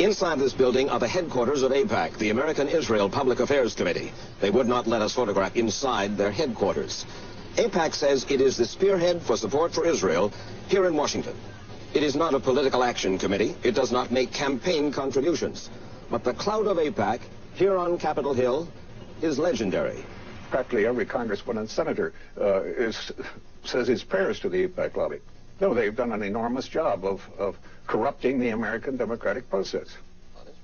Inside this building are the headquarters of AIPAC, the American-Israel Public Affairs Committee. They would not let us photograph inside their headquarters. AIPAC says it is the spearhead for support for Israel here in Washington. It is not a political action committee. It does not make campaign contributions. But the clout of AIPAC here on Capitol Hill is legendary. Practically every congressman and senator says his prayers to the AIPAC lobby. No, they've done an enormous job of corrupting the American democratic process.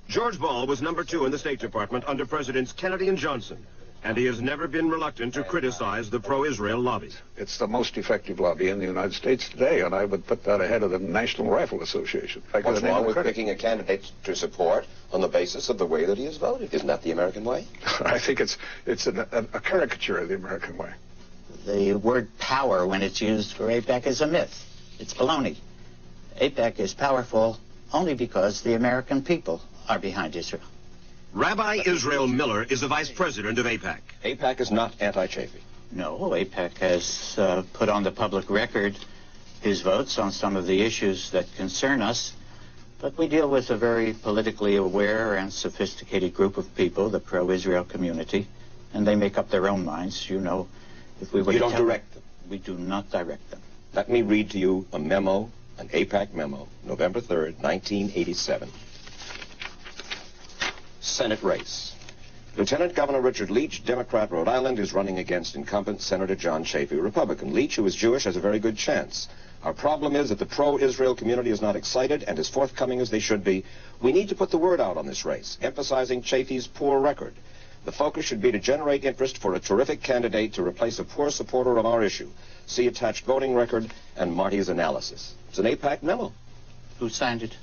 George Ball was #2 in the State Department under Presidents Kennedy and Johnson, and he has never been reluctant to criticize the pro-Israel lobby. It's the most effective lobby in the United States today, and I would put that ahead of the National Rifle Association. What's wrong with picking a candidate to support on the basis of the way that he has voted? Isn't that the American way? I think it's a caricature of the American way. The word power, when it's used for AIPAC, is a myth. It's baloney. AIPAC is powerful only because the American people are behind Israel. Rabbi Israel Miller is the vice president of AIPAC. AIPAC is not anti-Chafee. No, AIPAC has put on the public record his votes on some of the issues that concern us, but we deal with a very politically aware and sophisticated group of people, the pro-Israel community, and they make up their own minds. You know, if we were You don't direct them? We do not direct them. Let me read to you a memo, an AIPAC memo, November 3rd, 1987. Senate race. Lieutenant Governor Richard Leach, Democrat, Rhode Island, is running against incumbent Senator John Chafee, Republican. Leach, who is Jewish, has a very good chance. Our problem is that the pro-Israel community is not excited and as forthcoming as they should be. We need to put the word out on this race, emphasizing Chafee's poor record. The focus should be to generate interest for a terrific candidate to replace a poor supporter of our issue. See attached voting record and Marty's analysis. It's an AIPAC memo. Who signed it?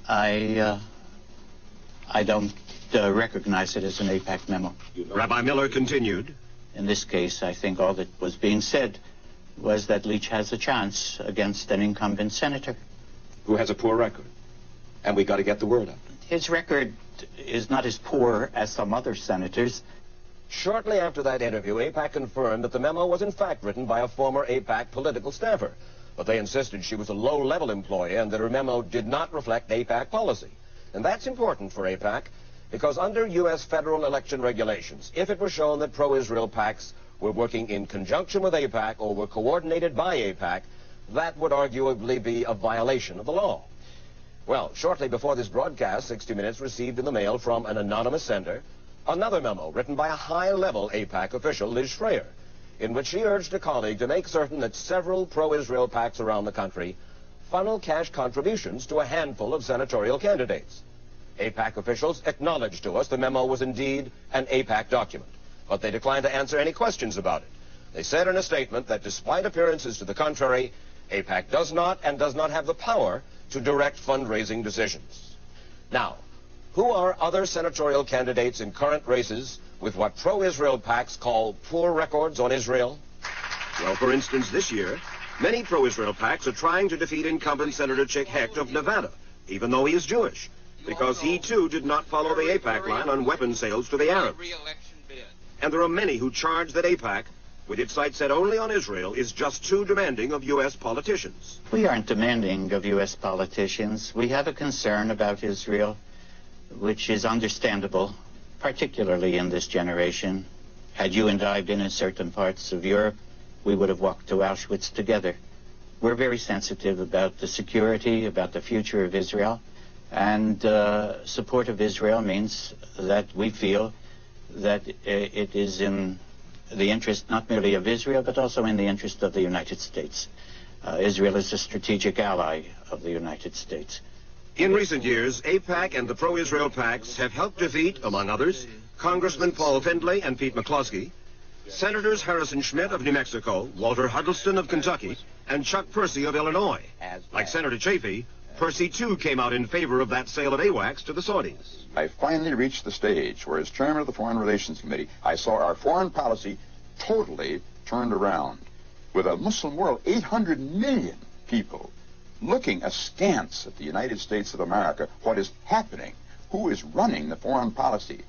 I don't recognize it as an AIPAC memo. Rabbi Miller continued. In this case, I think all that was being said was that Leach has a chance against an incumbent senator. Who has a poor record. And we got to get the word out. His record is not as poor as some other senators. Shortly after that interview, AIPAC confirmed that the memo was in fact written by a former AIPAC political staffer. But they insisted she was a low-level employee and that her memo did not reflect AIPAC policy. And that's important for AIPAC because under U.S. federal election regulations, if it were shown that pro-Israel PACs were working in conjunction with AIPAC or were coordinated by AIPAC, that would arguably be a violation of the law. Well, shortly before this broadcast, 60 Minutes received in the mail from an anonymous sender another memo written by a high-level AIPAC official, Liz Schreier, in which she urged a colleague to make certain that several pro-Israel PACs around the country funnel cash contributions to a handful of senatorial candidates. AIPAC officials acknowledged to us the memo was indeed an AIPAC document, but they declined to answer any questions about it. They said in a statement that despite appearances to the contrary, AIPAC does not have the power to direct fundraising decisions. Now, who are other senatorial candidates in current races with what pro-Israel PACs call poor records on Israel? Well, for instance, this year, many pro-Israel PACs are trying to defeat incumbent Senator Chick Hecht of Nevada, even though he is Jewish, because he, too, did not follow the AIPAC line on weapon sales to the Arabs. And there are many who charge that AIPAC, with its sights set only on Israel, is just too demanding of U.S. politicians. We aren't demanding of U.S. politicians. We have a concern about Israel, which is understandable, particularly in this generation. Had you and I been in certain parts of Europe, we would have walked to Auschwitz together. We're very sensitive about the security, about the future of Israel, and support of Israel means that we feel that it is in the interest not merely of Israel, but also in the interest of the United States. Israel is a strategic ally of the United States. In recent years, AIPAC and the pro-Israel PACs have helped defeat, among others, Congressman Paul Findlay and Pete McCloskey, Senators Harrison Schmitt of New Mexico, Walter Huddleston of Kentucky, and Chuck Percy of Illinois. Like Senator Chafee, Percy, too, came out in favor of that sale of AWACS to the Saudis. I finally reached the stage where, as chairman of the Foreign Relations Committee, I saw our foreign policy totally turned around. With a Muslim world, 800 million people looking askance at the United States of America, what is happening? Who is running the foreign policy?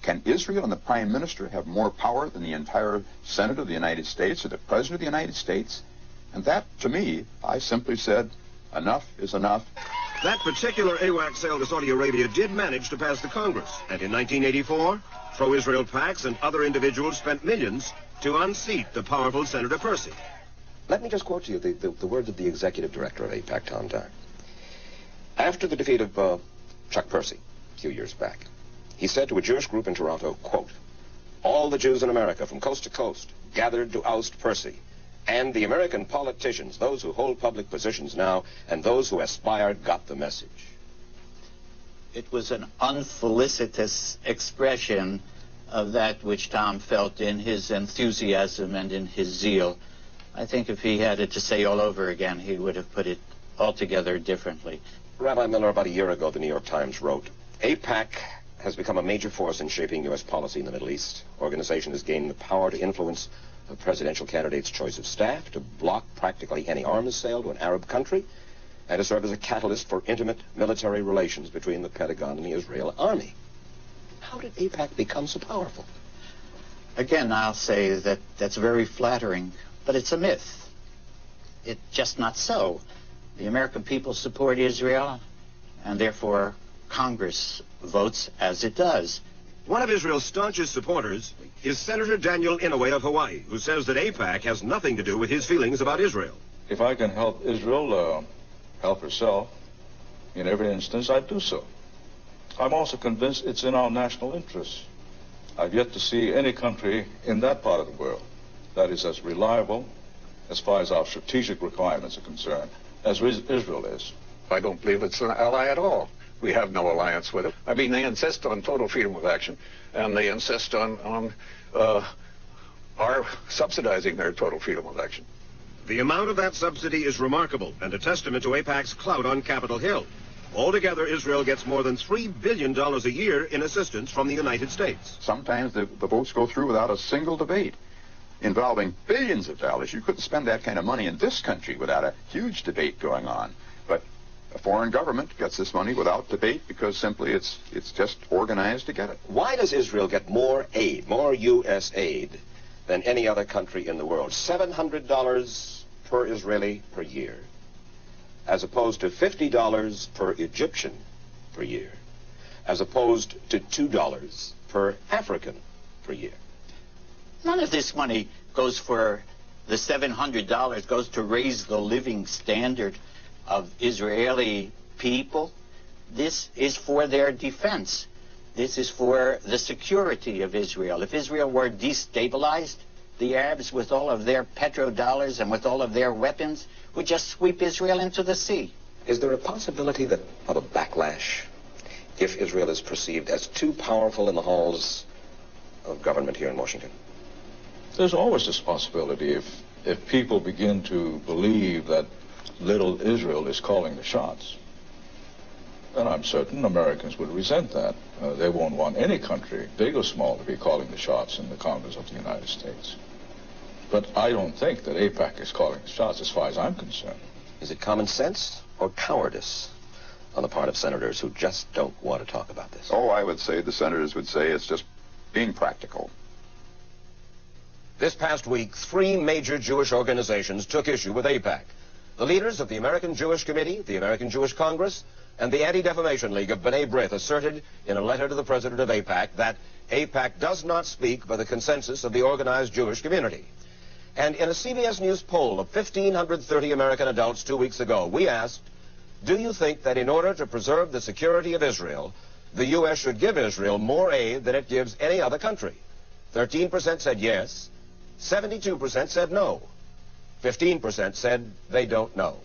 Can Israel and the Prime Minister have more power than the entire Senate of the United States or the President of the United States? And that, to me, I simply said, Enough is enough. That particular AWAC sale to Saudi Arabia did manage to pass the Congress. And in 1984, pro-Israel PACs and other individuals spent millions to unseat the powerful Senator Percy. Let me just quote to you the words of the executive director of AIPAC, Tom Dyer. After the defeat of Chuck Percy a few years back, he said to a Jewish group in Toronto, quote, "All the Jews in America from coast to coast gathered to oust Percy. And the American politicians, those who hold public positions now, and those who aspired, got the message." It was an unfelicitous expression of that which Tom felt in his enthusiasm and in his zeal. I think if he had it to say all over again, he would have put it altogether differently. Rabbi Miller, about a year ago, the New York Times wrote, "AIPAC has become a major force in shaping U.S. policy in the Middle East. Organization has gained the power to influence a presidential candidate's choice of staff, to block practically any arms sale to an Arab country, and to serve as a catalyst for intimate military relations between the Pentagon and the Israel army." How did AIPAC become so powerful? Again, I'll say that that's very flattering, but it's a myth. It's just not so. The American people support Israel, and therefore Congress votes as it does. One of Israel's staunchest supporters is Senator Daniel Inouye of Hawaii, who says that AIPAC has nothing to do with his feelings about Israel. If I can help Israel help herself in every instance, I do so. I'm also convinced it's in our national interest. I've yet to see any country in that part of the world that is as reliable as far as our strategic requirements are concerned as Israel is. I don't believe it's an ally at all. We have no alliance with it. I mean, they insist on total freedom of action, and they insist on our subsidizing their total freedom of action. The amount of that subsidy is remarkable and a testament to AIPAC's clout on Capitol Hill. Altogether, Israel gets more than $3 billion a year in assistance from the United States. Sometimes the votes go through without a single debate involving billions of dollars. You couldn't spend that kind of money in this country without a huge debate going on. But a foreign government gets this money without debate because simply it's just organized to get it. Why does Israel get more aid, more U.S. aid, than any other country in the world? $700 per Israeli per year, as opposed to $50 per Egyptian per year, as opposed to $2 per African per year. None of this money goes for the $700, goes to raise the living standard of Israeli people. This is for their defense. This is for the security of Israel. If Israel were destabilized, the Arabs, with all of their petrodollars and with all of their weapons, would just sweep Israel into the sea. Is there a possibility of a backlash if Israel is perceived as too powerful in the halls of government here in Washington? There's always this possibility if people begin to believe that little Israel is calling the shots. And I'm certain Americans would resent that. They won't want any country, big or small, to be calling the shots in the Congress of the United States. But I don't think that AIPAC is calling the shots as far as I'm concerned. Is it common sense or cowardice on the part of senators who just don't want to talk about this? Oh, I would say the senators would say it's just being practical. This past week, 3 major Jewish organizations took issue with AIPAC. The leaders of the American Jewish Committee, the American Jewish Congress, and the Anti-Defamation League of B'nai B'rith asserted in a letter to the president of AIPAC that AIPAC does not speak by the consensus of the organized Jewish community. And in a CBS News poll of 1,530 American adults 2 weeks ago, we asked, do you think that in order to preserve the security of Israel, the U.S. should give Israel more aid than it gives any other country? 13% said yes, 72% said no, 15% said they don't know.